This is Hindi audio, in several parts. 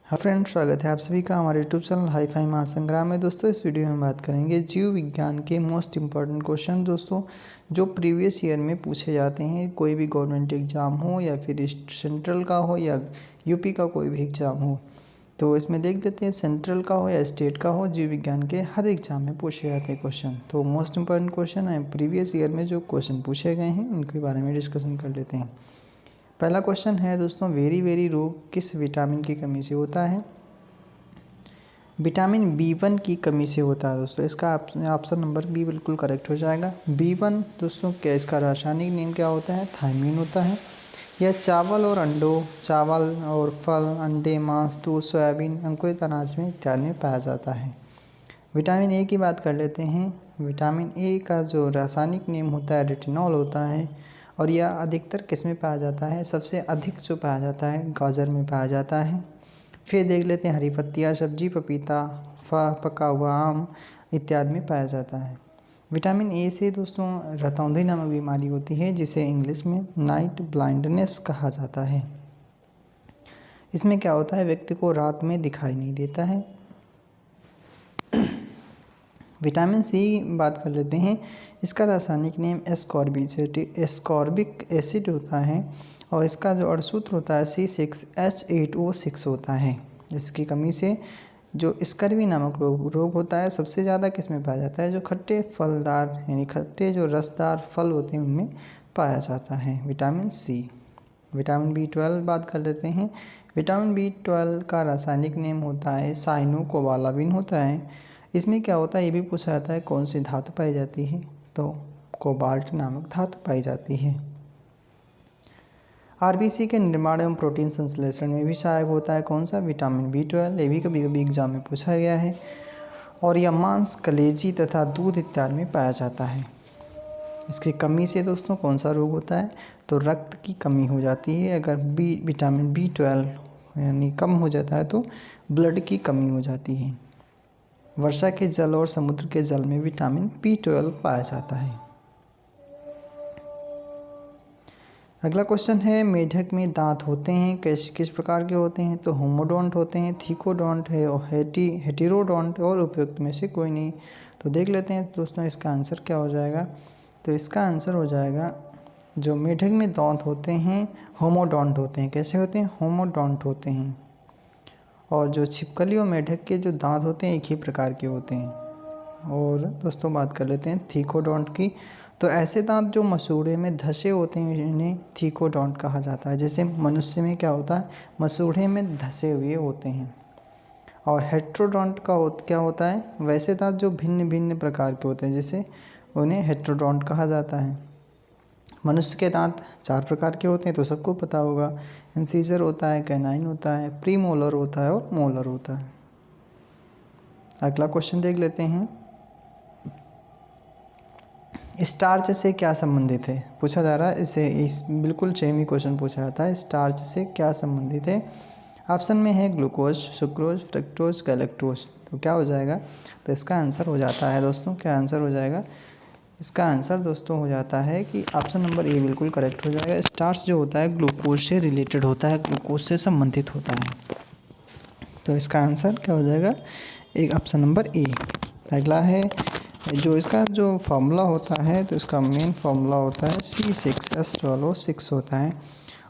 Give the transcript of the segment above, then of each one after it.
हाँ फ्रेंड्स, स्वागत है आप सभी का हमारे यूट्यूब चैनल हाई फाई महासंग्राम में। दोस्तों इस वीडियो में बात करेंगे जीव विज्ञान के मोस्ट इम्पॉर्टेंट क्वेश्चन दोस्तों, जो प्रीवियस ईयर में पूछे जाते हैं। कोई भी गवर्नमेंट एग्ज़ाम हो या फिर सेंट्रल का हो या यूपी का कोई भी एग्ज़ाम हो, तो इसमें देख लेते हैं सेंट्रल का हो या स्टेट का हो, जीव विज्ञान के हर एग्ज़ाम में पूछे जाते हैं क्वेश्चन। तो मोस्ट इम्पॉर्टेंट क्वेश्चन है, प्रीवियस ईयर में जो क्वेश्चन पूछे गए हैं उनके बारे में डिस्कशन कर लेते हैं। पहला क्वेश्चन है दोस्तों, वेरी रोग किस विटामिन की कमी से होता है? विटामिन B1 की कमी से होता है दोस्तों। इसका ऑप्शन नंबर बी बिल्कुल करेक्ट हो जाएगा। B1 दोस्तों क्या, इसका रासायनिक नेम क्या होता है? थायमीन होता है। यह चावल और अंडों, चावल और फल, अंडे, मांस, दूध, सोयाबीन, अंकुरित अनाज में इत्यादि में पाया जाता है। विटामिन ए की बात कर लेते हैं। विटामिन ए का जो रासायनिक नेम होता है रेटिनॉल होता है, और यह अधिकतर किस में पाया जाता है? सबसे अधिक जो पाया जाता है गाजर में पाया जाता है। फिर देख लेते हैं हरी पत्तियाँ, सब्जी, पपीता, पका हुआ आम इत्यादि में पाया जाता है। विटामिन ए से दोस्तों रतौंधी नामक बीमारी होती है, जिसे इंग्लिश में नाइट ब्लाइंडनेस कहा जाता है। इसमें क्या होता है, व्यक्ति को रात में दिखाई नहीं देता है। विटामिन सी बात कर लेते हैं। इसका रासायनिक नेम एस्कॉर्बिक एसिड होता है, और इसका जो अणुसूत्र होता है C6H8O6 होता है। इसकी कमी से जो स्कर्वी नामक रोग होता है, सबसे ज़्यादा किस में पाया जाता है? जो खट्टे फलदार यानी खट्टे जो रसदार फल होते हैं उनमें पाया जाता है विटामिन सी। विटामिन B12 बात कर लेते हैं। विटामिन B12 का रासायनिक नेम होता है साइनोकोबालामिन होता है। इसमें क्या होता है, ये भी पूछा जाता है कौन सी धातु पाई जाती है? तो कोबाल्ट नामक धातु पाई जाती है। आरबीसी के निर्माण एवं प्रोटीन संश्लेषण में भी सहायक होता है कौन सा? Vitamin B12। ये भी कभी कभी एग्जाम में पूछा गया है। और यह मांस, कलेजी तथा दूध इत्यादि में पाया जाता है। इसकी कमी से दोस्तों कौन सा रोग होता है? तो रक्त की कमी हो जाती है। अगर विटामिन B12 यानी कम हो जाता है तो ब्लड की कमी हो जाती है। वर्षा के जल और समुद्र के जल में विटामिन B12 पाया जाता है। अगला क्वेश्चन है, मेढक में दांत होते हैं, किस प्रकार के होते हैं? तो होमोडोंट होते हैं, थीकोडोंट है, और हेटेरोडोंट, और उपयुक्त में से कोई नहीं। तो देख लेते हैं दोस्तों इसका आंसर क्या हो जाएगा। तो इसका आंसर हो जाएगा, जो मेढक में दांत होते हैं होमोडोंट होते हैं। कैसे होते हैं? होमोडोंट होते हैं। और जो छिपकली और मेढक के जो दांत होते हैं एक ही प्रकार के होते हैं। और दोस्तों बात कर लेते हैं थीकोडोंट की। तो ऐसे दांत जो मसूड़े में धसे होते हैं इन्हें थीकोडोंट कहा जाता है। जैसे मनुष्य में क्या होता है, मसूड़े में धसे हुए होते हैं। और हेट्रोडोंट का क्या होता है, वैसे दांत जो भिन्न भिन्न प्रकार के होते हैं, जैसे उन्हें हेट्रोडोंट कहा जाता है। मनुष्य के दांत 4 प्रकार के होते हैं, तो सबको पता होगा। इंसीजर होता है, कैनाइन होता है, प्रीमोलर होता है, और मोलर होता है। अगला क्वेश्चन देख लेते हैं, स्टार्च से क्या संबंधित है? पूछा जा रहा है इस बिल्कुल सेम ही क्वेश्चन पूछा जाता है, स्टार्च से क्या संबंधित है? ऑप्शन में है ग्लूकोज, सुक्रोज, फ्रक्टोज, गैलेक्टोज। तो क्या हो जाएगा? तो इसका आंसर हो जाता है दोस्तों, क्या आंसर हो जाएगा? इसका आंसर दोस्तों हो जाता है कि ऑप्शन नंबर ए बिल्कुल करेक्ट हो जाएगा। स्टार्च जो होता है ग्लूकोज से रिलेटेड होता है, ग्लूकोज से संबंधित होता है। तो इसका आंसर क्या हो जाएगा? एक ऑप्शन नंबर ए। अगला है, जो इसका जो फार्मूला होता है, तो इसका मेन फार्मूला होता है C6H12O6 होता है।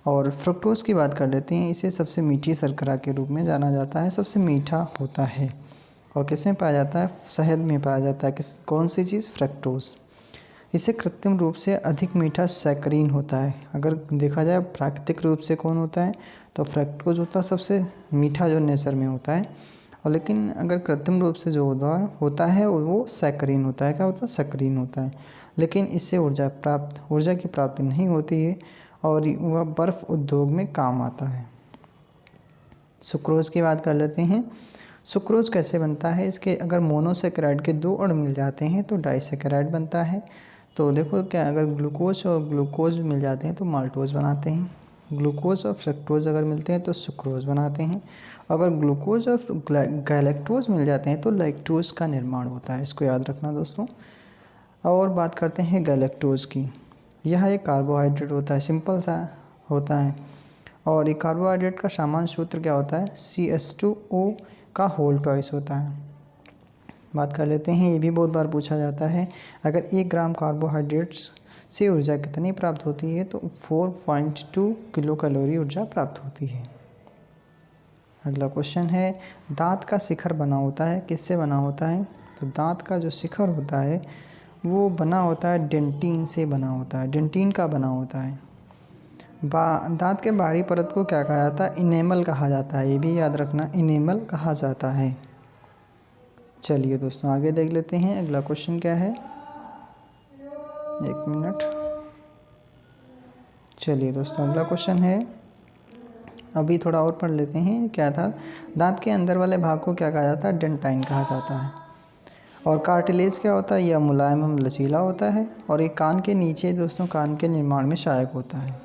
और फ्रक्टोज की बात कर लेते हैं। इसे सबसे मीठी शर्करा के रूप में जाना जाता है, सबसे मीठा होता है। और किस में पाया जाता है? शहद में पाया जाता है। कौन सी चीज़? फ्रक्टोज। इसे कृत्रिम रूप से अधिक मीठा सैकरीन होता है। अगर देखा जाए प्राकृतिक रूप से कौन होता है, तो फ्रक्टोज होता है सबसे मीठा जो नेचर में होता है। और लेकिन अगर कृत्रिम रूप से जो होता है वो सैकरीन होता है। क्या होता है? सैकरीन होता है। लेकिन इससे ऊर्जा की प्राप्ति नहीं होती है, और वह बर्फ़ उद्योग में काम आता है। सुक्रोज की बात कर लेते हैं। सुक्रोज कैसे बनता है? इसके अगर मोनोसेकेराइड के 2 अणु मिल जाते हैं तो डाइसेकेराइड बनता है। तो देखो क्या, अगर ग्लूकोज और ग्लूकोज मिल जाते हैं तो माल्टोज बनाते हैं। ग्लूकोज और फ्रक्टोज अगर मिलते हैं तो सुक्रोज बनाते हैं। अगर ग्लूकोज और गैलेक्टोज मिल जाते हैं तो लैक्टोज का निर्माण होता है। इसको याद रखना दोस्तों। और बात करते हैं गैलेक्टोज की। यह एक कार्बोहाइड्रेट होता है, सिंपल सा होता है। और एक कार्बोहाइड्रेट का सामान्य सूत्र क्या होता है, CH2O का होल ट्वाइस होता है। बात कर लेते हैं, ये भी बहुत बार पूछा जाता है, अगर 1 ग्राम कार्बोहाइड्रेट्स से ऊर्जा कितनी प्राप्त होती है, तो 4.2 किलो कैलोरी ऊर्जा प्राप्त होती है। अगला क्वेश्चन है, दांत का शिखर बना होता है, किससे बना होता है, तो दांत का जो शिखर होता है वो बना होता है डेंटिन से बना होता है, डेंटिन का बना होता है। दांत के बाहरी परत को क्या कहा जाता है, इनेमल कहा जाता है, ये भी याद रखना, इनेमल कहा जाता है। चलिए दोस्तों आगे देख लेते हैं, अगला क्वेश्चन क्या है, 1 मिनट। चलिए दोस्तों अगला क्वेश्चन है, अभी थोड़ा और पढ़ लेते हैं, क्या था, दांत के अंदर वाले भाग को क्या कहा जाता है, डेंटाइन कहा जाता है। और कार्टिलेज क्या होता है, यह मुलायम एवं लचीला होता है, और एक कान के नीचे दोस्तों कान के निर्माण में सहायक होता है।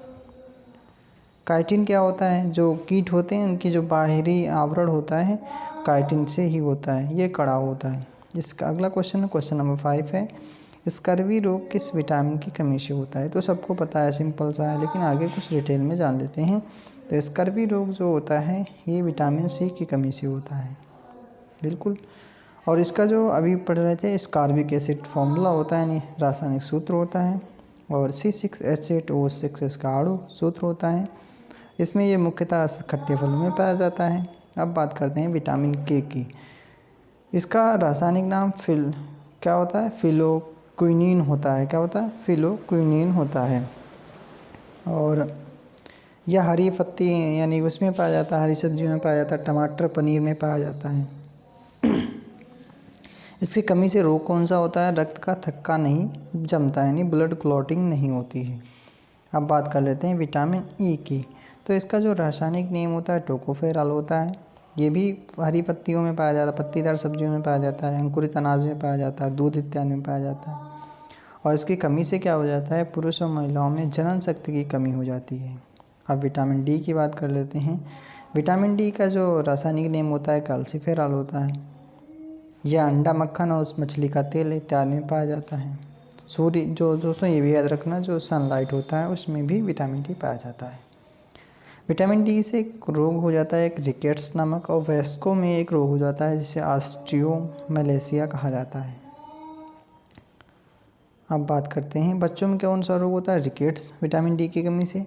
काइटिन क्या होता है, जो कीट होते हैं उनकी जो बाहरी आवरण होता है काइटिन से ही होता है, ये कड़ा होता है। इसका अगला क्वेश्चन क्वेश्चन नंबर 5 है, स्कर्वी रोग किस विटामिन की कमी से होता है, तो सबको पता है, सिंपल सा है, लेकिन आगे कुछ डिटेल में जान लेते हैं। तो स्कर्वी रोग जो होता है ये विटामिन C की कमी से होता है, बिल्कुल। और इसका जो अभी पढ़ रहे थे स्कारबिक एसिड फॉर्मूला होता है, यानी रासायनिक सूत्र होता है, और C6H8O6 इसका आणु सूत्र होता है। इसमें ये मुख्यतः खट्टे फलों में पाया जाता है। अब बात करते हैं विटामिन K की। इसका रासायनिक नाम क्या होता है, फिलोक्विनिन होता है, क्या होता है, फिलोक्विनिन होता है। और यह हरी पत्ती यानी उसमें पाया जाता है, हरी सब्जियों में पाया जाता है, टमाटर पनीर में पाया जाता है। इसकी कमी से रोग कौन सा होता है, रक्त का थक्का नहीं जमता है, यानी ब्लड क्लॉटिंग नहीं होती है। अब बात कर लेते हैं विटामिन E की। तो इसका जो रासायनिक नेम होता है टोकोफेरॉल होता है। ये भी हरी पत्तियों में पाया जाता है, पत्तीदार सब्जियों में पाया जाता है, अंकुरित अनाज में पाया जाता है, दूध इत्यादि में पाया जाता है। और इसकी कमी से क्या हो जाता है, पुरुष और महिलाओं में जनन शक्ति की कमी हो जाती है। अब विटामिन D की बात कर लेते हैं। विटामिन D का जो रासायनिक नेम होता है कैल्सीफेरॉल होता है। यह अंडा, मक्खन और उस मछली का तेल इत्यादि में पाया जाता है। सूर्य जो दोस्तों ये भी याद रखना, जो सनलाइट होता है उसमें भी विटामिन D पाया जाता है। विटामिन D से एक रोग हो जाता है, एक रिकेट्स नामक, और वयस्कों में एक रोग हो जाता है जिसे ऑस्टियोमैलेशिया कहा जाता है। अब बात करते हैं बच्चों में कौन सा रोग होता है, रिकेट्स, विटामिन D की कमी से,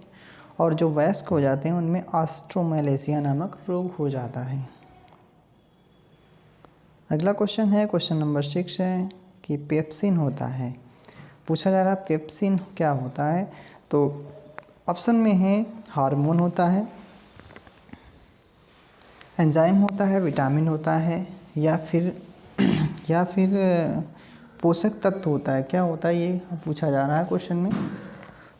और जो वयस्क हो जाते हैं उनमें ऑस्टियोमैलेशिया नामक रोग हो जाता है। अगला क्वेश्चन है क्वेश्चन नंबर 6 है कि पेप्सिन होता है, पूछा जा रहा है पेप्सिन क्या होता है। तो ऑप्शन में है हार्मोन होता है, एंजाइम होता है, विटामिन होता है, या फिर पोषक तत्व होता है, क्या होता है ये पूछा जा रहा है क्वेश्चन में।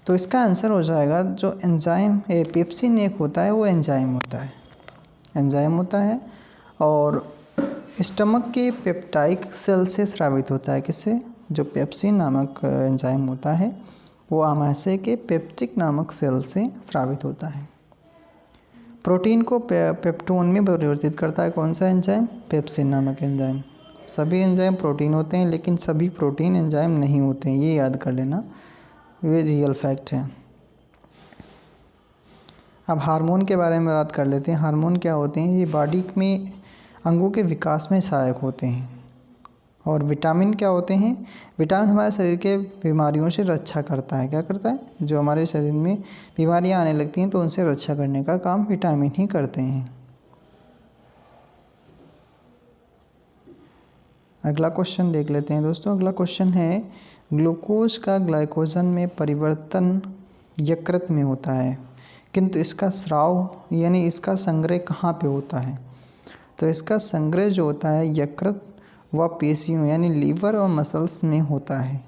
तो इसका आंसर हो जाएगा जो एंजाइम पेप्सिन एक होता है वो एंजाइम होता है, एंजाइम होता है, और स्टमक के पेप्टाइक सेल से स्रावित होता है, किससे, जो पेप्सिन नामक एंजाइम होता है वो आमाशय के पेप्टिक नामक सेल से स्रावित होता है। प्रोटीन को पेप्टोन में परिवर्तित करता है कौन सा एंजाइम, पेप्सिन नामक एंजाइम। सभी एंजाइम प्रोटीन होते हैं लेकिन सभी प्रोटीन एंजाइम नहीं होते हैं, ये याद कर लेना, ये रियल फैक्ट है। अब हार्मोन के बारे में बात कर लेते हैं। हार्मोन क्या होते हैं, ये बॉडी में अंगों के विकास में सहायक होते हैं। और विटामिन क्या होते हैं, विटामिन हमारे शरीर के बीमारियों से रक्षा करता है, क्या करता है, जो हमारे शरीर में बीमारियां आने लगती हैं तो उनसे रक्षा करने का काम विटामिन ही करते हैं। अगला क्वेश्चन देख लेते हैं दोस्तों। अगला क्वेश्चन है ग्लूकोज का ग्लाइकोजन में परिवर्तन यकृत में होता है, किंतु इसका स्राव यानी इसका संग्रह कहाँ पे होता है। तो इसका संग्रह जो होता है यकृत व पेशियों यानी लीवर और मसल्स में होता है।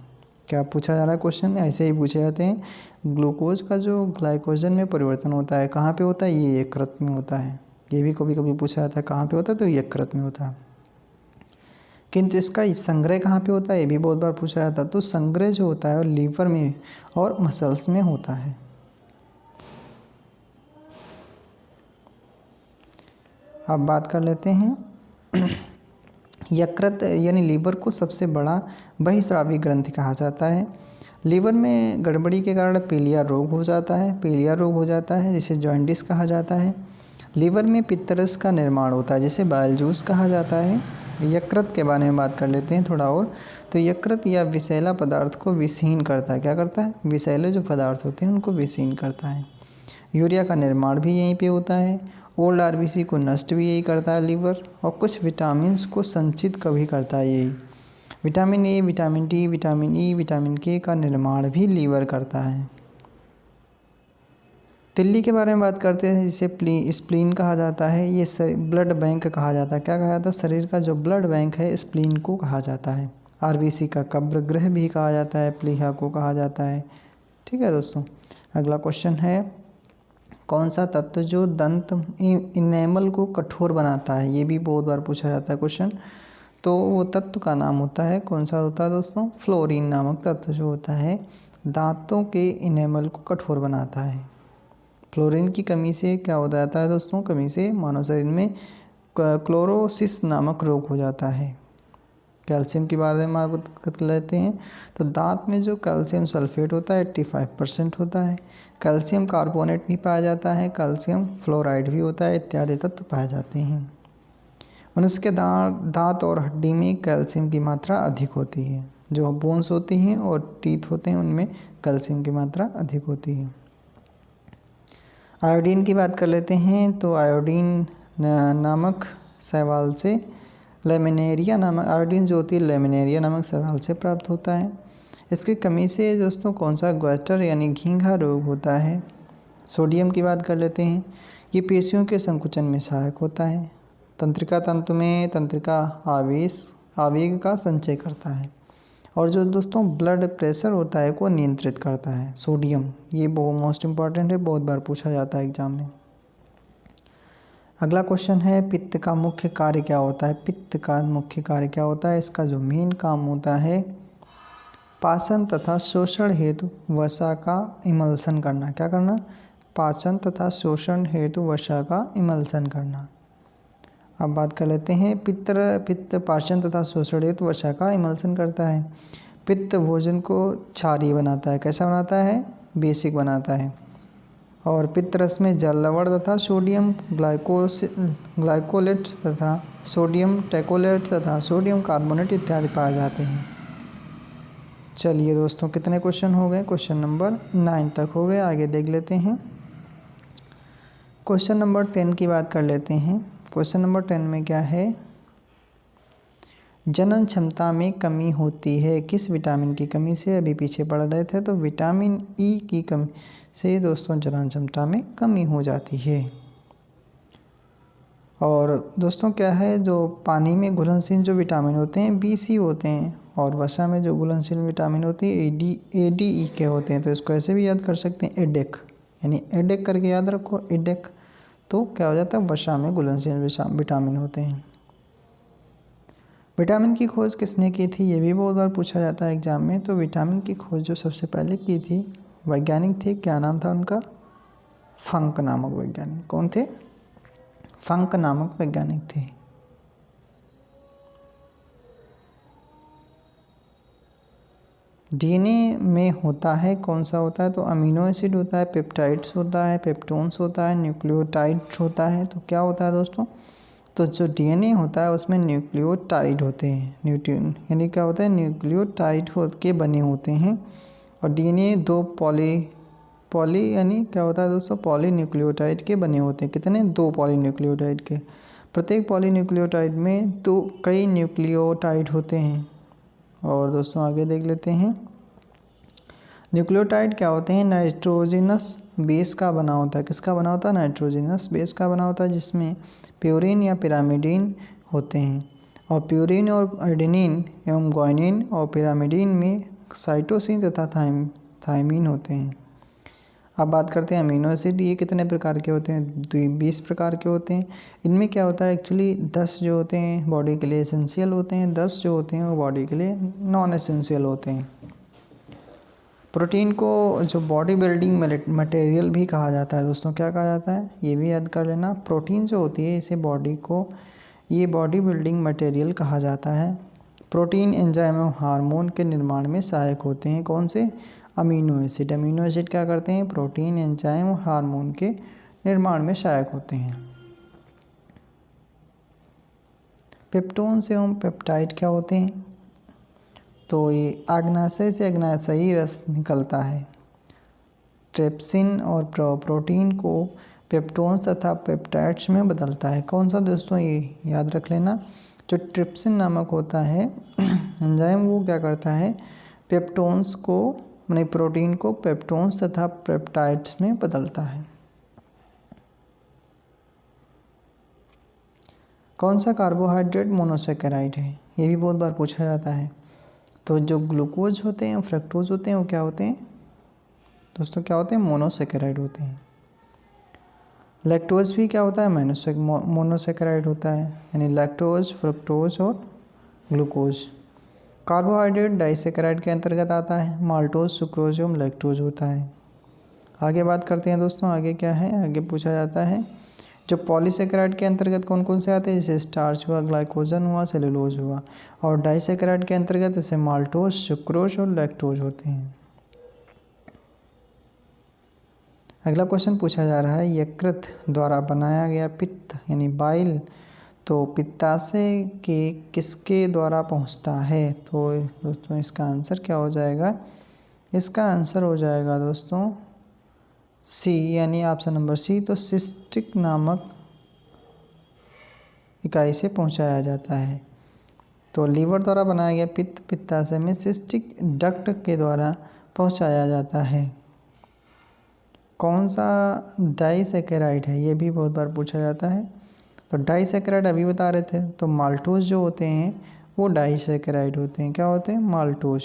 क्या पूछा जा रहा है क्वेश्चन, ऐसे ही पूछे जाते हैं। ग्लूकोज का जो ग्लाइकोजन में परिवर्तन होता है कहाँ पे होता है, ये यकृत में होता है। ये भी कभी कभी पूछा जाता है कहाँ पे होता है, तो यकृत में होता है। किंतु इसका संग्रह कहाँ पे होता है, ये भी बहुत बार पूछा जाता है। तो संग्रह जो होता है वो लीवर में और मसल्स में होता है। अब बात कर लेते हैं यकृत यानी लीवर को सबसे बड़ा बहिस्रावी ग्रंथि कहा जाता है। लीवर में गड़बड़ी के कारण पीलिया रोग हो जाता है जिसे जॉन्डिस कहा जाता है। लीवर में पित्तरस का निर्माण होता है जिसे बाइल जूस कहा जाता है। यकृत के बारे में बात कर लेते हैं थोड़ा और। तो यकृत या विषैला पदार्थ को विषहीन करता है। क्या करता है? विषैले जो पदार्थ होते हैं उनको विषहीन करता है। यूरिया का निर्माण भी यहीं पे होता है। ओल्ड आरबीसी को नष्ट भी यही करता है लीवर, और कुछ विटामिन्स को संचित कभी करता है यही। Vitamin A, vitamin D, vitamin E, vitamin के का निर्माण भी लीवर करता है। तिल्ली के बारे में बात करते हैं जिसे स्प्लीन कहा जाता है। ये ब्लड बैंक कहा जाता है। क्या कहा जाता है? शरीर का जो ब्लड बैंक है स्प्लीन को कहा जाता है। आरबीसी का कब्र गृह भी कहा जाता है, प्लीहा को कहा जाता है। ठीक है दोस्तों, अगला क्वेश्चन है कौन सा तत्व जो दंत इनेमल को कठोर बनाता है? ये भी बहुत बार पूछा जाता है क्वेश्चन। तो वो तत्व का नाम होता है, कौन सा होता है दोस्तों? फ्लोरीन नामक तत्व जो होता है दांतों के इनेमल को कठोर बनाता है। फ्लोरीन की कमी से क्या हो जाता है दोस्तों? कमी से मानव शरीर में क्लोरोसिस नामक रोग हो जाता है। कैल्शियम के बारे में बात कर लेते हैं। तो दांत में जो कैल्शियम सल्फेट होता है 85% होता है। कैल्शियम कार्बोनेट भी पाया जाता है, कैल्शियम फ्लोराइड भी होता है, इत्यादि तत्व पाए जाते हैं। मनुष्य के दांत और हड्डी में कैल्शियम की मात्रा अधिक होती है। जो बोन्स होती हैं और टीथ होते हैं उनमें कैल्शियम की मात्रा अधिक होती है। आयोडीन की बात कर लेते हैं। तो आयोडीन नामक शैवाल से लेमिनेरिया नामक आयोडीन जो होती है लेमिनेरिया नामक शैवाल से प्राप्त होता है। इसकी कमी से दोस्तों कौन सा ग्वास्टर यानी घींघा रोग होता है। सोडियम की बात कर लेते हैं। ये पेशियों के संकुचन में सहायक होता है। तंत्रिका तंतु में तंत्रिका आवेग का संचय करता है। और जो दोस्तों ब्लड प्रेशर होता है को नियंत्रित करता है। सोडियम ये बहुत मोस्ट इम्पॉर्टेंट है, बहुत बार पूछा जाता है एग्जाम में। अगला क्वेश्चन है पित्त का मुख्य कार्य क्या होता है? पित्त का मुख्य कार्य क्या होता है? इसका जो मेन काम होता है पाचन तथा शोषण हेतु वसा का इमल्सन करना। क्या करना? पाचन तथा शोषण हेतु वसा का इमल्सन करना। अब बात कर लेते हैं पित्त पाचन तथा शोषण हेतु वसा का इमल्सन करता है। पित्त भोजन को क्षारीय बनाता है। कैसा बनाता है? बेसिक बनाता है। और पित्त रस में जल लवण तथा सोडियम ग्लाइकोलेट तथा सोडियम टेकोलेट तथा सोडियम कार्बोनेट इत्यादि पाए जाते हैं। चलिए दोस्तों कितने क्वेश्चन हो गए? क्वेश्चन नंबर 9 तक हो गए। आगे देख लेते हैं। क्वेश्चन नंबर 10 की बात कर लेते हैं। क्वेश्चन नंबर 10 में क्या है? जनन क्षमता में कमी होती है किस विटामिन की कमी से? अभी पीछे पढ़ रहे थे तो विटामिन ई की कमी से दोस्तों जनन क्षमता में कमी हो जाती है। और दोस्तों क्या है जो पानी में घुलनशील जो विटामिन होते हैं BC होते हैं, और वसा में जो घुलनशील विटामिन होती है ADE के होते हैं। तो इसको ऐसे भी याद कर सकते हैं एडेक, यानी एडेक करके याद रखो एडेक। तो क्या हो जाता है? वसा में घुलनशील विटामिन होते हैं। विटामिन की खोज किसने की थी? ये भी बहुत बार पूछा जाता है एग्जाम में। तो विटामिन की खोज जो सबसे पहले की थी वैज्ञानिक थे, क्या नाम था उनका? फंक नामक वैज्ञानिक। कौन थे? फंक नामक वैज्ञानिक थे। DNA में होता है कौन सा होता है? तो अमीनो एसिड होता है, पेप्टाइड्स होता है, पेप्टोन्स होता है, न्यूक्लियोटाइड्स होता है। तो क्या होता है दोस्तों? तो जो DNA होता है उसमें न्यूक्लियोटाइड होते हैं। यानी क्या होता है? न्यूक्लियोटाइड के बने होते हैं। और DNA दो पॉली यानी क्या होता है दोस्तों? पॉली न्यूक्लियोटाइड के बने होते हैं। कितने? 2 पॉली न्यूक्लियोटाइड के। प्रत्येक पॉली न्यूक्लियोटाइड में तो कई न्यूक्लियोटाइड होते हैं। और दोस्तों आगे देख लेते हैं। न्यूक्लियोटाइड क्या होते हैं? नाइट्रोजनस बेस का बना होता है। किसका बना होता है? नाइट्रोजनस बेस का बना होता है, जिसमें प्यूरिन या पिरामिडीन होते हैं। और प्यूरिन और एडेनिन एवं ग्वानिन और पिरामिडीन में साइटोसिन तथा थायमीन होते हैं। अब बात करते हैं अमीनो एसिड। ये कितने प्रकार के होते हैं? 20 प्रकार के होते हैं। इनमें क्या होता है एक्चुअली 10 जो होते हैं बॉडी के लिए एसेंशियल होते हैं, 10 जो होते हैं वो बॉडी के लिए नॉन एसेंशियल होते हैं। प्रोटीन को जो बॉडी बिल्डिंग मटेरियल भी कहा जाता है दोस्तों। क्या कहा जाता है? ये भी याद कर लेना। प्रोटीन जो होती है इसे बॉडी बिल्डिंग मटेरियल कहा जाता है। प्रोटीन एंजाइम एवं हार्मोन के निर्माण में सहायक होते हैं। कौन से? Amino acid. अमीनो एसिड क्या करते हैं? प्रोटीन एंजाइम और हार्मोन के निर्माण में सहायक होते हैं। पेप्टोन्स एवं पेप्टाइड क्या होते हैं? तो ये अग्नाशय से अग्नाशयी रस निकलता है। ट्रिप्सिन और प्रोटीन को पेप्टोन्स तथा पेप्टाइड्स में बदलता है। कौन सा दोस्तों? ये याद रख लेना, जो ट्रिप्सिन नामक होता है एंजाइम, वो क्या करता है? पेप्टोन्स को माने प्रोटीन को पेप्टोन्स तथा पेप्टाइड्स में बदलता है। कौन सा कार्बोहाइड्रेट मोनोसेकेराइड है? ये भी बहुत बार पूछा जाता है। तो जो ग्लूकोज होते हैं, फ्रक्टोज होते हैं, वो क्या होते हैं दोस्तों? क्या होते हैं? मोनोसेकेराइड होते हैं। लैक्टोज भी क्या होता है? मोनोसेकेराइड होता है, यानी लैक्टोज, फ्रक्टोज और ग्लूकोज। कार्बोहाइड्रेट डाइसेकेराइड के अंतर्गत आता है। माल्टोज, सुक्रोज एवं लैक्टोज होता है। आगे बात करते हैं दोस्तों, आगे क्या है? आगे पूछा जाता है जो पॉलीसेकेराइड के अंतर्गत कौन कौन से आते हैं? जैसे स्टार्च हुआ, ग्लाइकोजन हुआ, सेलुलोज हुआ। और डाइसेकेराइड के अंतर्गत जैसे माल्टोज, सुक्रोज और लैक्टोज होते हैं। अगला क्वेश्चन पूछा जा रहा है, यकृत द्वारा बनाया गया पित्त यानी बाइल तो पित्ताशय के किसके द्वारा पहुंचता है? तो दोस्तों इसका आंसर क्या हो जाएगा? इसका आंसर हो जाएगा दोस्तों सी, यानी ऑप्शन नंबर सी। तो सिस्टिक नामक इकाई से पहुंचाया जाता है। तो लीवर द्वारा बनाया गया पित्त पित्ताशय में सिस्टिक डक्ट के द्वारा पहुंचाया जाता है। कौन सा डाइसेकेराइड है? ये भी बहुत बार पूछा जाता है। तो डाइसेकेराइड अभी बता रहे थे, तो माल्टोज जो होते हैं वो डाइसेकेराइड होते हैं। क्या होते हैं? माल्टोज।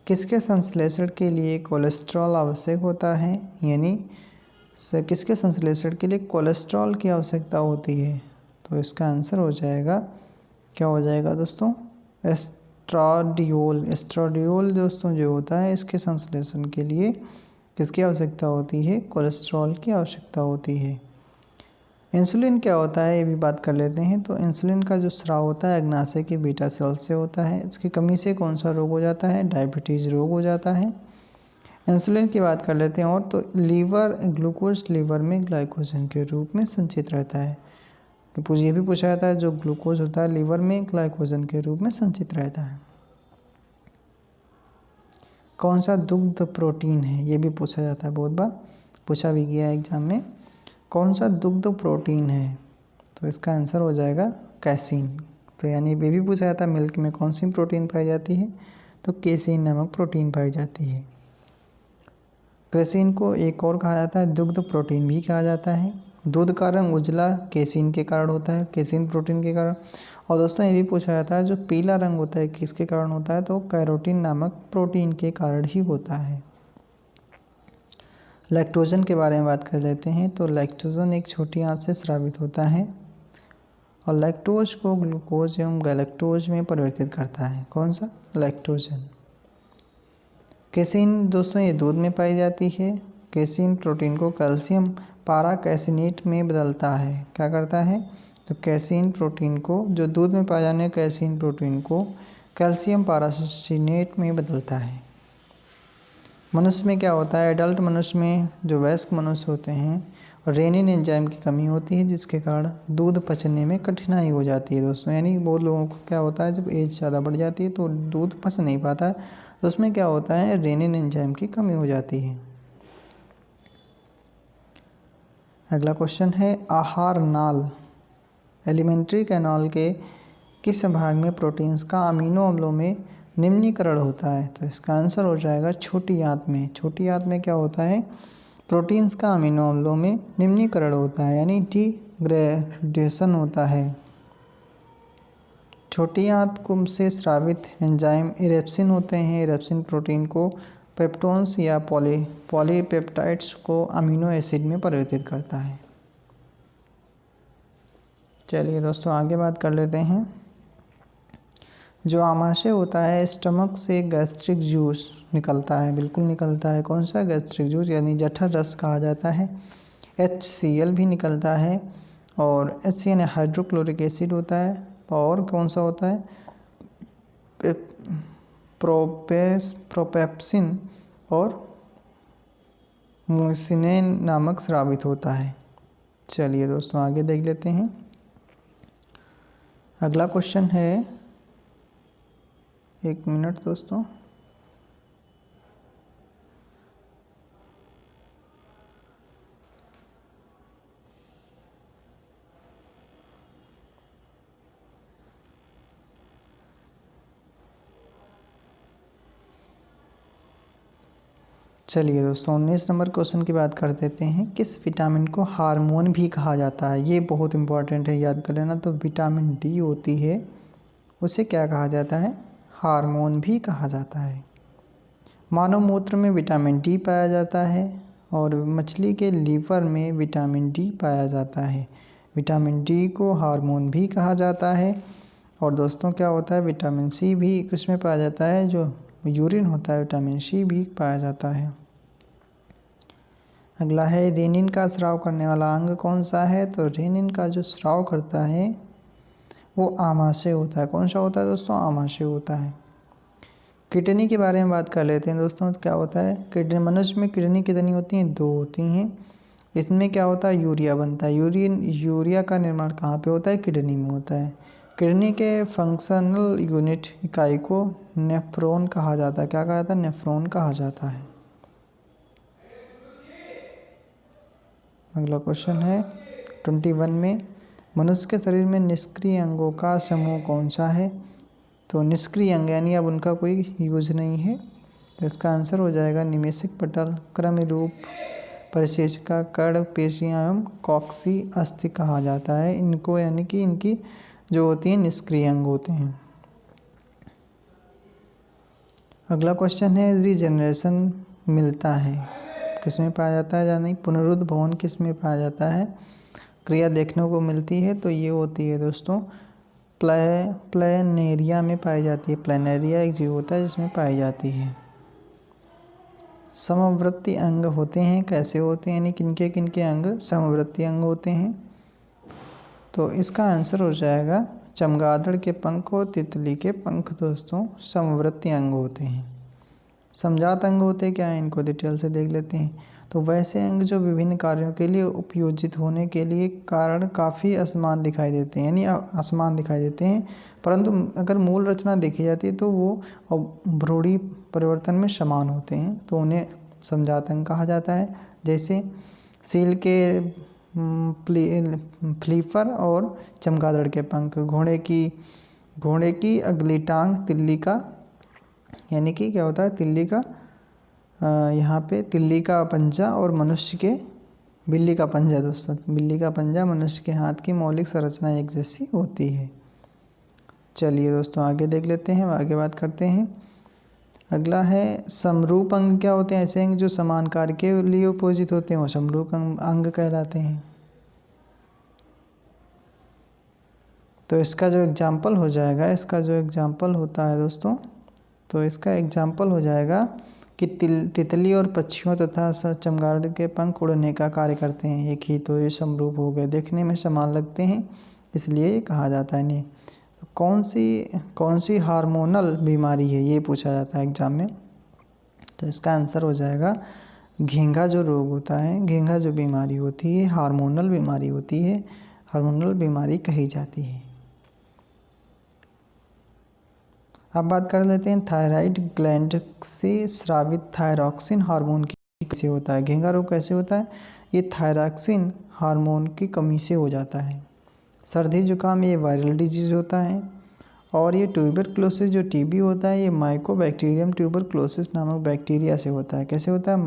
किसके संश्लेषण के लिए कोलेस्ट्रॉल आवश्यक होता है? यानी किसके संश्लेषण के लिए कोलेस्ट्रॉल की आवश्यकता होती है? तो इसका आंसर हो जाएगा, क्या हो जाएगा दोस्तों? एस्ट्राडियोल। एस्ट्राडियोल दोस्तों जो होता है, इसके संश्लेषण के लिए किसकी आवश्यकता होती है? कोलेस्ट्रॉल की आवश्यकता होती है। इंसुलिन क्या होता है, ये भी बात कर लेते हैं। तो इंसुलिन का जो स्राव होता है अग्नाशय के बीटा सेल से होता है। इसकी कमी से कौन सा रोग हो जाता है? डायबिटीज़ रोग हो जाता है। इंसुलिन की बात कर लेते हैं और तो लीवर ग्लूकोज लीवर में ग्लाइकोजन के रूप में संचित रहता है। तो ये भी पूछा जाता है जो ग्लूकोज होता है लीवर में ग्लाइकोजन के रूप में संचित रहता है। कौन सा दुग्ध प्रोटीन है? ये भी पूछा जाता है, बहुत बार पूछा भी गया है एग्जाम में। कौन सा दुग्ध प्रोटीन है? तो इसका आंसर हो जाएगा कैसीन। तो यानी ये भी पूछा जाता है मिल्क में कौन सी प्रोटीन पाई जाती है? तो केसीन नामक प्रोटीन पाई जाती है। कैसीन को एक और कहा जाता है दुग्ध प्रोटीन भी कहा जाता है। दूध का रंग उजला केसीन के कारण होता है, केसीन प्रोटीन के कारण। और दोस्तों ये भी पूछा जाता है जो पीला रंग होता है किसके कारण होता है? तो कैरोटीन नामक प्रोटीन के कारण ही होता है। लैक्टोजन के बारे में बात कर लेते हैं। तो लैक्टोजन एक छोटी आंत से स्रावित होता है और लैक्टोज को ग्लूकोज एवं गैलेक्टोज में परिवर्तित करता है। कौन सा? लैक्टोजन। केसीन दोस्तों ये दूध में पाई जाती है। केसीन प्रोटीन को कैल्शियम पारा कैसिनेट में बदलता है। क्या करता है? तो कैसीन प्रोटीन को जो दूध में पाए जाने कैसीन प्रोटीन को कैल्शियम पारासिनेट में बदलता है। मनुष्य में क्या होता है? एडल्ट मनुष्य में जो वयस्क मनुष्य होते हैं रेनिन एंजाइम की कमी होती है जिसके कारण दूध पचने में कठिनाई हो जाती है दोस्तों। यानी बहुत लोगों को क्या होता है जब एज ज़्यादा बढ़ जाती है तो दूध पच नहीं पाता है, तो उसमें क्या होता है रेनिन एंजाइम की कमी हो जाती है। अगला क्वेश्चन है आहार नाल एलिमेंट्री कैनाल के किस भाग में प्रोटीन्स का अमीनो अम्लों में निम्नीकरण होता है? तो इसका आंसर हो जाएगा छोटी आंत में। छोटी आंत में क्या होता है? प्रोटीन्स का अमीनो अम्लों में निम्नीकरण होता है यानी डिग्रेडेशन होता है। छोटी आंत से स्रावित एंजाइम इरेप्सिन होते हैं। इरेप्सिन प्रोटीन को पेप्टोन्स या पॉलीपेप्टाइड्स को अमीनो एसिड में परिवर्तित करता है। चलिए दोस्तों आगे बात कर लेते हैं। जो आमाशय होता है स्टमक से गैस्ट्रिक जूस निकलता है, बिल्कुल निकलता है। कौन सा? गैस्ट्रिक जूस यानी जठर रस कहा जाता है। HCl भी निकलता है और HCl हाइड्रोक्लोरिक एसिड होता है। और कौन सा होता है, प्रोपेप्सिन और मुसिनेन नामक स्रावित होता है। चलिए दोस्तों आगे देख लेते हैं। अगला क्वेश्चन है, 1 मिनट दोस्तों। चलिए दोस्तों 19 नंबर क्वेश्चन की बात कर देते हैं। किस विटामिन को हार्मोन भी कहा जाता है? ये बहुत इंपॉर्टेंट है, याद कर लेना। तो विटामिन डी होती है, उसे क्या कहा जाता है? हार्मोन भी कहा जाता है। मानव मूत्र में विटामिन डी पाया जाता है और मछली के लीवर में विटामिन डी पाया जाता है। विटामिन डी को हार्मोन भी कहा जाता है। और दोस्तों क्या होता है, विटामिन सी भी किसमें पाया जाता है? जो यूरिन होता है, विटामिन सी भी पाया जाता है। अगला है, रेनिन का स्राव करने वाला अंग कौन सा है? तो रेनिन का जो स्राव करता है वो आमाशय होता है। कौन सा होता है दोस्तों? आमाशय होता है। किडनी के बारे में बात कर लेते हैं दोस्तों। क्या होता है किडनी? मनुष्य में किडनी कितनी होती हैं? 2 होती हैं। इसमें क्या होता है? यूरिया बनता है। यूरिया का निर्माण कहाँ पे होता है? किडनी में होता है। किडनी के फंक्शनल यूनिट इकाई को नेफ्रॉन कहा जाता है। क्या कहा जाता है? नेफ्रॉन कहा जाता है। अगला क्वेश्चन है 21 में, मनुष्य के शरीर में निष्क्रिय अंगों का समूह कौन सा है? तो निष्क्रिय अंग यानी अब उनका कोई यूज नहीं है, तो इसका आंसर हो जाएगा निमेषिक पटल, क्रमरूप, परिशेषिका, कर्ण, पेशियाँ एवं कॉक्सी अस्थि कहा जाता है इनको, यानी कि इनकी जो होती हैं निष्क्रिय अंग होते हैं। अगला क्वेश्चन है, रीजनरेशन मिलता है किसमें पाया जाता है? या नहीं, पुनरुद्भवन किसमें पाया जाता है? क्रिया देखने को मिलती है, तो ये होती है दोस्तों प्लेनेरिया में पाई जाती है। प्लेनेरिया एक जीव होता है जिसमें पाई जाती है। समवर्ती अंग होते हैं, कैसे होते हैं, यानी किनके किनके अंग समवर्ती अंग होते हैं? तो इसका आंसर हो जाएगा चमगादड़ के पंख और तितली के पंख दोस्तों समवर्ती अंग होते हैं। समजात अंग होते क्या हैं, इनको डिटेल से देख लेते हैं। तो वैसे अंग जो विभिन्न कार्यों के लिए उपयोजित होने के लिए कारण काफ़ी असमान दिखाई देते हैं, यानी असमान दिखाई देते हैं, परंतु अगर मूल रचना देखी जाती है तो वो भ्रूणी परिवर्तन में समान होते हैं, तो उन्हें समजात अंग कहा जाता है। जैसे सील के फ्लीपर और चमगादड़ के पंख, घोड़े की अगली टांग, तिल्ली का, यानी कि क्या होता है तिल्ली का, यहाँ पे तिल्ली का पंजा और मनुष्य के बिल्ली का पंजा दोस्तों, बिल्ली का पंजा मनुष्य के हाथ की मौलिक संरचना एक जैसी होती है। चलिए दोस्तों आगे देख लेते हैं, आगे बात करते हैं। अगला है समरूप अंग क्या होते हैं? ऐसे अंग जो समान कार्य के लिए उपयोजित होते हैं वो समरूप अंग कहलाते हैं। तो इसका जो एग्जाम्पल हो जाएगा, इसका जो एग्जाम्पल होता है दोस्तों, तो इसका एग्जाम्पल हो जाएगा कि तितली और पक्षियों तथा चमगादड़ के पंख उड़ने का कार्य करते हैं एक ही, तो ये समरूप हो गए, देखने में समान लगते हैं इसलिए ये कहा जाता है। नहीं तो कौन सी हार्मोनल बीमारी है ये पूछा जाता है एग्जाम में, तो इसका आंसर हो जाएगा घेंघा जो रोग होता है, घेंघा जो बीमारी होती है हार्मोनल बीमारी होती है, हार्मोनल बीमारी कही जाती है। अब बात कर लेते हैं थायराइड ग्लैंड से स्रावित थायरॉक्सिन हार्मोन की कैसे होता है? घेंघा रोग कैसे होता है? ये थायरॉक्सिन हार्मोन की कमी से हो जाता है। सर्दी जुकाम ये वायरल डिजीज होता है। और ये ट्यूबरक्लोसिस जो टीबी होता है ये माइकोबैक्टीरियम ट्यूबरक्लोसिस नामक बैक्टीरिया से होता है। कैसे होता है?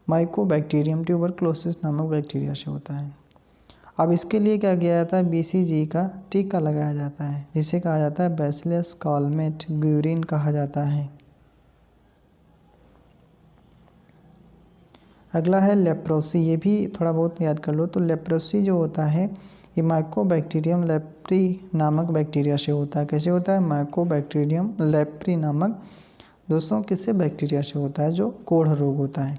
माइकोबैक्टीरियम ट्यूबरक्लोसिस नामक बैक्टीरिया से होता है। अब इसके लिए क्या किया जाता है? BCG का टीका लगाया जाता है, जिसे कहा जाता है बैसिलस कॉलमेट ग्यूरिन कहा जाता है। अगला है लेप्रोसी, ये भी थोड़ा बहुत याद कर लो। तो लेप्रोसी जो होता है ये माइकोबैक्टीरियम लेप्री नामक बैक्टीरिया से होता है। कैसे होता है? माइकोबैक्टीरियम लेप्री नामक दोस्तों किससे बैक्टीरिया से होता है, जो कोढ़ रोग होता है।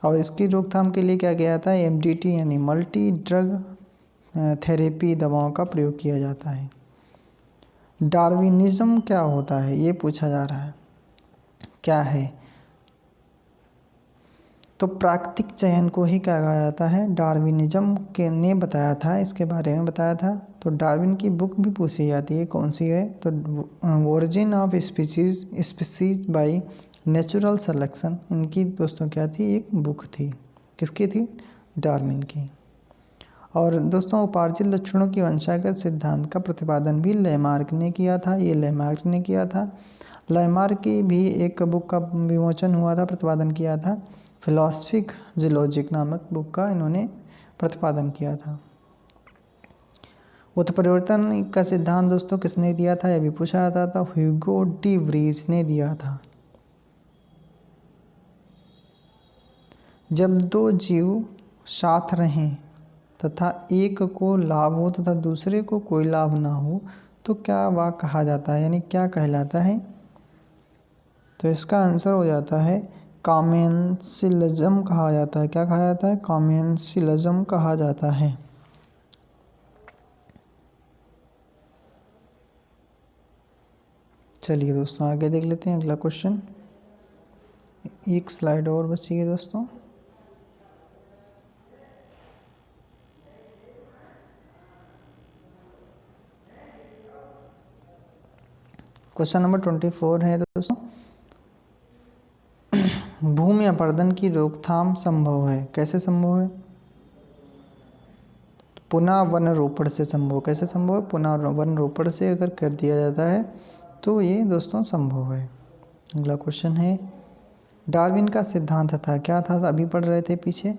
और इसकी रोकथाम के लिए क्या किया जाता है? MDT यानी मल्टी ड्रग थेरेपी दवाओं का प्रयोग किया जाता है। डार्विनिज्म क्या होता है ये पूछा जा रहा है, क्या है? तो प्राकृतिक चयन को ही क्या कहा जाता है? डार्विनिज्म के ने बताया था, इसके बारे में बताया था। तो डार्विन की बुक भी पूछी जाती है, कौन सी है? तो origin of species by natural selection, इनकी दोस्तों क्या थी? एक बुक थी। किसकी थी? डार्विन की। और दोस्तों उपार्जित लक्षणों की वंशागत सिद्धांत का प्रतिपादन भी लेमार्क ने किया था। ये लेमार्क ने किया था। लेमार्क की भी एक बुक का विमोचन हुआ था, प्रतिपादन किया था। फिलॉसफिक जियोलॉजिक नामक बुक का इन्होंने प्रतिपादन किया था। उत्परिवर्तन का सिद्धांत दोस्तों किसने दिया था? यह भी पूछा जाता था। ह्यूगो डी व्रीज ने दिया था। जब दो जीव साथ रहें तथा एक को लाभ हो तथा दूसरे को कोई लाभ ना हो तो क्या वह कहा जाता है, यानी क्या कहलाता है? तो इसका आंसर हो जाता है कॉमेंसिलिज्म कहा जाता है। क्या कहा जाता है? कॉमेंसिलिज्म कहा जाता है। चलिए दोस्तों आगे देख लेते हैं अगला क्वेश्चन। एक स्लाइड और बची है दोस्तों। क्वेश्चन नंबर 24 है दोस्तों। भूमि अपरदन की रोकथाम संभव है, कैसे संभव है? पुनः वन रोपण से संभव। कैसे संभव है? पुनः वन रोपण से अगर कर दिया जाता है तो ये दोस्तों संभव है। अगला क्वेश्चन है, डार्विन का सिद्धांत था, क्या था? अभी पढ़ रहे थे पीछे।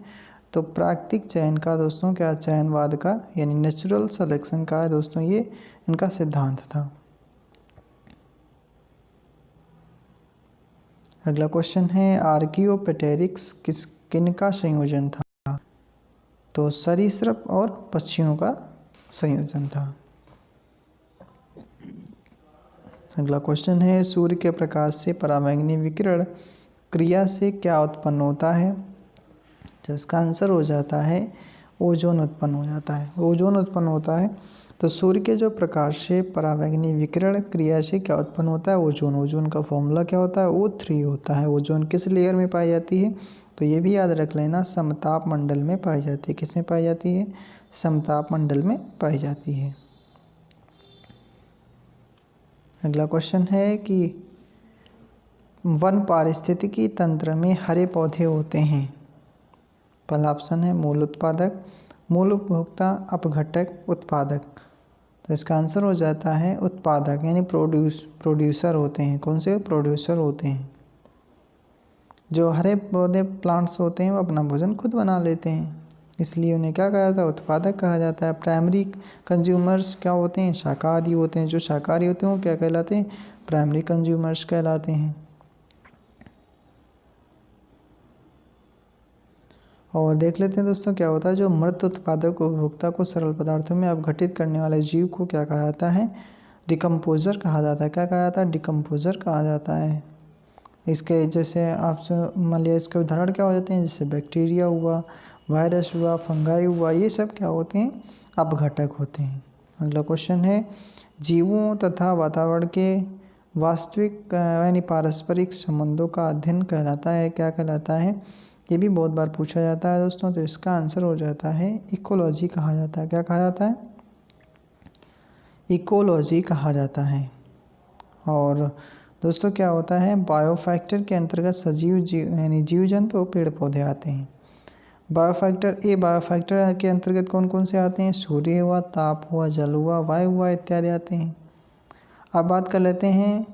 तो प्राकृतिक चयन का दोस्तों क्या? चयनवाद का यानी नेचुरल सिलेक्शन का है दोस्तों, ये इनका सिद्धांत था। अगला क्वेश्चन है, आर्कियोपेटेरिक्स किनका संयोजन था? तो सरीसृप और पक्षियों का संयोजन था। अगला क्वेश्चन है, सूर्य के प्रकाश से पराबैंगनी विकिरण क्रिया से क्या उत्पन्न होता है? तो इसका आंसर हो जाता है ओजोन उत्पन्न हो जाता है। ओजोन उत्पन्न होता है। तो सूर्य के जो प्रकाश से पराबैंगनी विकिरण क्रिया से क्या उत्पन्न होता है? ओजोन। ओजोन का फॉर्मूला क्या होता है? O3 होता है। ओजोन किस लेयर में पाई जाती है? तो ये भी याद रख लेना, समताप मंडल में पाई जाती है। किस में पाई जाती है? समताप मंडल में पाई जाती है। अगला क्वेश्चन है कि वन पारिस्थितिकी तंत्र में हरे पौधे होते हैं। पहला ऑप्शन है मूल उत्पादक, मूल उपभोक्ता, अपघटक, उत्पादक। तो इसका आंसर हो जाता है उत्पादक, यानी प्रोड्यूसर होते हैं। कौन से? प्रोड्यूसर होते हैं। जो हरे पौधे प्लांट्स होते हैं वो अपना भोजन खुद बना लेते हैं, इसलिए उन्हें क्या कहा जाता है? उत्पादक कहा जाता है। प्राइमरी कंज्यूमर्स क्या होते हैं? शाकाहारी होते हैं। जो शाकाहारी होते हैं वो क्या कहलाते हैं? प्राइमरी कंज्यूमर्स कहलाते हैं। और देख लेते हैं दोस्तों क्या होता है, जो मृत उत्पादक उपभोक्ता को सरल पदार्थों में अपघटित करने वाले जीव को क्या कहा जाता है? डिकम्पोजर कहा जाता है। क्या कहा जाता है? डिकम्पोजर कहा जाता है। इसके जैसे आप मान लिया, इसके उदाहरण क्या हो जाते हैं? जैसे बैक्टीरिया हुआ, वायरस हुआ, फंगाई हुआ, ये सब क्या होते हैं? अपघटक होते हैं। अगला क्वेश्चन है, जीवों तथा वातावरण के वास्तविक यानी पारस्परिक संबंधों का अध्ययन कहलाता है। क्या कहलाता है? ये भी बहुत बार पूछा जाता है दोस्तों। तो इसका आंसर हो जाता है इकोलॉजी कहा जाता है। क्या कहा जाता है? इकोलॉजी कहा जाता है। और दोस्तों क्या होता है, बायोफैक्टर के अंतर्गत सजीव जीव यानी जीव जंतु और पेड़ पौधे आते हैं। बायोफैक्टर के अंतर्गत कौन कौन से आते हैं? सूर्य हुआ, ताप हुआ, जल हुआ, वायु हुआ इत्यादि आते हैं। अब बात कर लेते हैं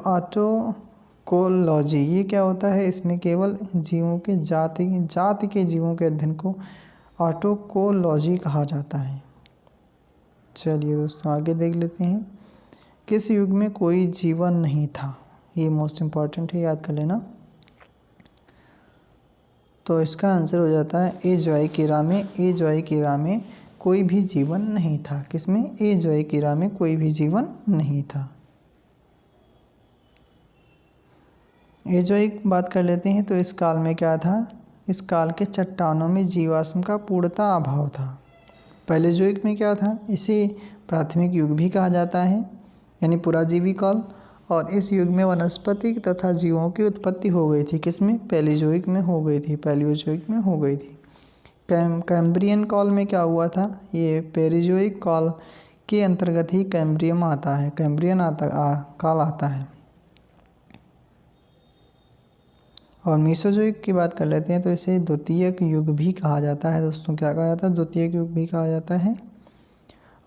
ऑटोकोलॉजी। ये क्या होता है? इसमें केवल जीवों के जाति के जीवों के अध्ययन को ऑटोकोलॉजी कहा जाता है। चलिए दोस्तों आगे देख लेते हैं, किस युग में कोई जीवन नहीं था? ये मोस्ट इम्पॉर्टेंट है, याद कर लेना। तो इसका आंसर हो जाता है एजवाई कीरा में कोई भी जीवन नहीं था। किसमें? एजवाई कीरा में कोई भी जीवन नहीं था। एजवाई की बात कर लेते हैं। तो इस काल में क्या था? इस काल के चट्टानों में जीवाश्म का पूर्णतः अभाव था। पैलेजोइक में क्या था, इसे प्राथमिक युग भी कहा जाता है यानी पुराजीवी काल। और इस युग में वनस्पति तथा जीवों की उत्पत्ति हो गई थी। किसमें? पैलेजोइक में हो गई थी, पैलियोजोइक में हो गई थी। कैम्ब्रियन काल में क्या हुआ था, ये पेरिजोइक काल के अंतर्गत ही कैम्ब्रियम आता है, कैम्ब्रियन काल आता है। और मीसोजोइक की बात कर लेते हैं तो इसे द्वितीयक युग भी कहा जाता है दोस्तों। क्या कहा जाता है? द्वितीयक युग भी कहा जाता है।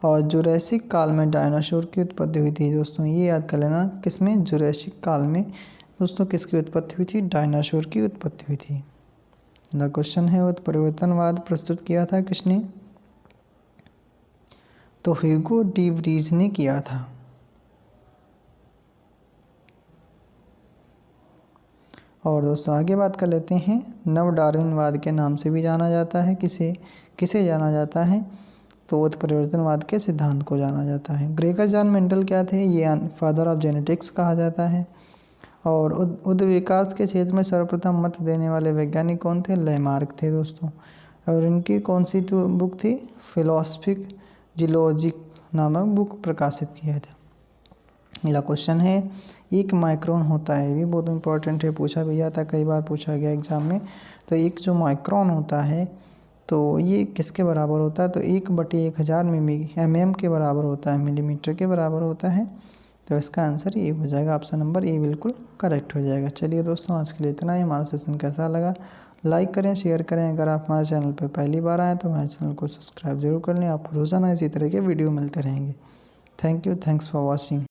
और जुरैसिक काल में डायनासोर की उत्पत्ति हुई थी दोस्तों, ये याद कर लेना। किसमें? जुरैसिक काल में दोस्तों किसकी उत्पत्ति हुई थी? डायनासोर की उत्पत्ति हुई थी। अगला क्वेश्चन है, उत्परिवर्तनवाद प्रस्तुत किया था किसने? तो ह्यूगो डी व्रीज ने किया था। और दोस्तों आगे बात कर लेते हैं, नव डार्विनवाद के नाम से भी जाना जाता है। किसे जाना जाता है? तो उत्परिवर्तनवाद के सिद्धांत को जाना जाता है। ग्रेगर जॉन मेंडल क्या थे? ये फादर ऑफ जेनेटिक्स कहा जाता है। और उद्भिद विकास के क्षेत्र में सर्वप्रथम मत देने वाले वैज्ञानिक कौन थे? लेमार्क थे दोस्तों। और इनकी कौन सी बुक थी? फिलोसफिक जियोलॉजी नामक बुक प्रकाशित किया था। अगला क्वेश्चन है, एक माइक्रोन होता है, ये भी बहुत इंपॉर्टेंट है, पूछा भी जाता है, कई बार पूछा गया एग्जाम में। तो एक जो माइक्रोन होता है तो ये किसके बराबर होता है? तो 1/1000 mm के बराबर होता है, मिलीमीटर के बराबर होता है। तो इसका आंसर ये हो जाएगा, ऑप्शन नंबर ए बिल्कुल करेक्ट हो जाएगा। चलिए दोस्तों, आज के लिए इतना ही। हमारा सेशन कैसा लगा लाइक करें, शेयर करें। अगर आप हमारे चैनल पर पहली बार आएँ तो हमारे चैनल को सब्सक्राइब जरूर कर लें। आपको रोज़ाना इसी तरह के वीडियो मिलते रहेंगे। Thank you, thanks for watching.